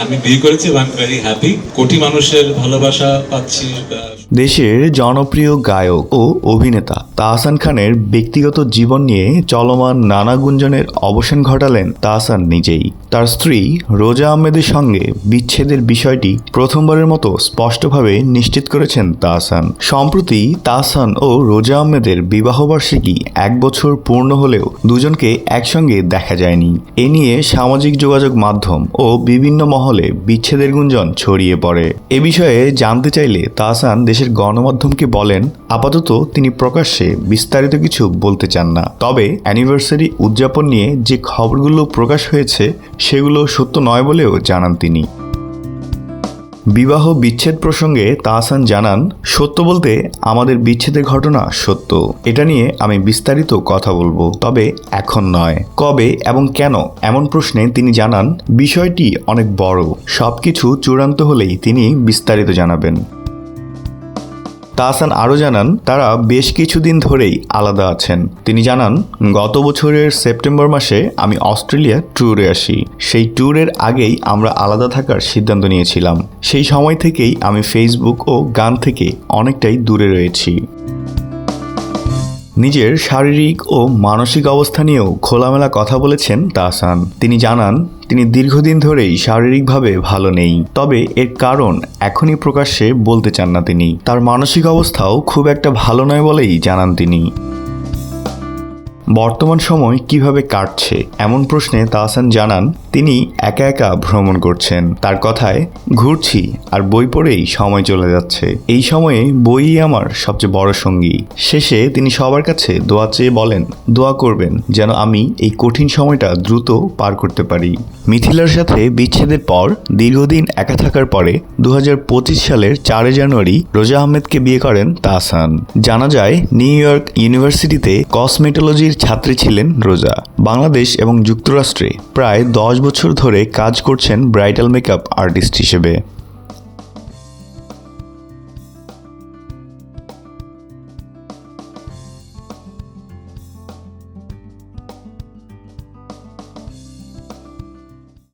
আমি বিয়ে করেছি এবং আই এম ভেরি হ্যাপি। কোটি মানুষের ভালোবাসা পাচ্ছি। দেশের জনপ্রিয় গায়ক ও অভিনেতা তাহসান খানের ব্যক্তিগত জীবন নিয়ে চলমান নানা গুঞ্জনের অবসান ঘটালেন তাহসান নিজেই। তার স্ত্রী রোজা আহমেদের সঙ্গে বিচ্ছেদের বিষয়টি প্রথমবারের মতো স্পষ্টভাবে নিশ্চিত করেছেন তাহসান। সম্প্রতি তাহসান ও রোজা আহমেদের বিবাহবার্ষিকী 1 বছর পূর্ণ হলেও দুজনকে একসঙ্গে দেখা যায়নি। এ নিয়ে সামাজিক যোগাযোগ মাধ্যম ও বিভিন্ন মহলে বিচ্ছেদের গুঞ্জন ছড়িয়ে পড়ে। এ বিষয়ে জানতে চাইলে তাহসান দেশের গণমাধ্যমকে বলেন, আপাতত তিনি প্রকাশ্যে বিস্তারিত কিছু বলতে চান না। তবে অ্যানিভার্সারি উদযাপন নিয়ে যে খবরগুলো প্রকাশ হয়েছে সেগুলো সত্য নয় বলেও জানান তিনি। বিবাহ বিচ্ছেদ প্রসঙ্গে তাহসান জানান, সত্য বলতে আমাদের বিচ্ছেদের ঘটনা সত্য। এটা নিয়ে আমি বিস্তারিত কথা বলবো, তবে এখন নয়। কবে এবং কেন এমন প্রশ্নে তিনি জানান, বিষয়টি অনেক বড়, সবকিছু চূড়ান্ত হলেই তিনি বিস্তারিত জানাবেন। তাহসান আরও জানান, তারা বেশ কিছুদিন ধরেই আলাদা আছেন। তিনি জানান, গত বছরের সেপ্টেম্বর মাসে আমি অস্ট্রেলিয়া ট্যুরে আসি। সেই ট্যুরের আগেই আমরা আলাদা থাকার সিদ্ধান্ত নিয়েছিলাম। সেই সময় থেকেই আমি ফেসবুক ও গান থেকে অনেকটাই দূরে রয়েছি। নিজের শারীরিক ও মানসিক অবস্থা নিয়েও খোলামেলা কথা বলেছেন তাহসান। তিনি জানান, তিনি দীর্ঘদিন ধরেই শারীরিকভাবে ভালো নেই, তবে এর কারণ এখনই প্রকাশ্যে বলতে চান না তিনি। তার মানসিক অবস্থাও খুব একটা ভালো নয় বলেই জানান তিনি। বর্তমান সময় কিভাবে কাটছে এমন প্রশ্নে তাহসান জানান, তিনি একা একা ভ্রমণ করছেন। তার কথায়, ঘুরছি আর বই পড়েই সময় চলে যাচ্ছে। এই সময়ে বইই আমার সবচেয়ে বড় সঙ্গী। শেষে তিনি সবার কাছে দোয়া চেয়ে বলেন, দোয়া করবেন যেন আমি এই কঠিন সময়টা দ্রুত পার করতে পারি। মিথিলার সাথে বিচ্ছেদের পর দীর্ঘদিন একা থাকার পরে 2025 সালের 4 জানুয়ারি রোজা আহমেদকে বিয়ে করেন তাহসান। জানা যায়, নিউ ইয়র্ক ইউনিভার্সিটিতে কসমেটোলজির ছাত্রী ছিলেন রোজা। বাংলাদেশ এবং যুক্তরাষ্ট্রে প্রায় 10 বছর ধরে কাজ করছেন ব্রাইডাল মেকআপ আর্টিস্ট হিসেবে।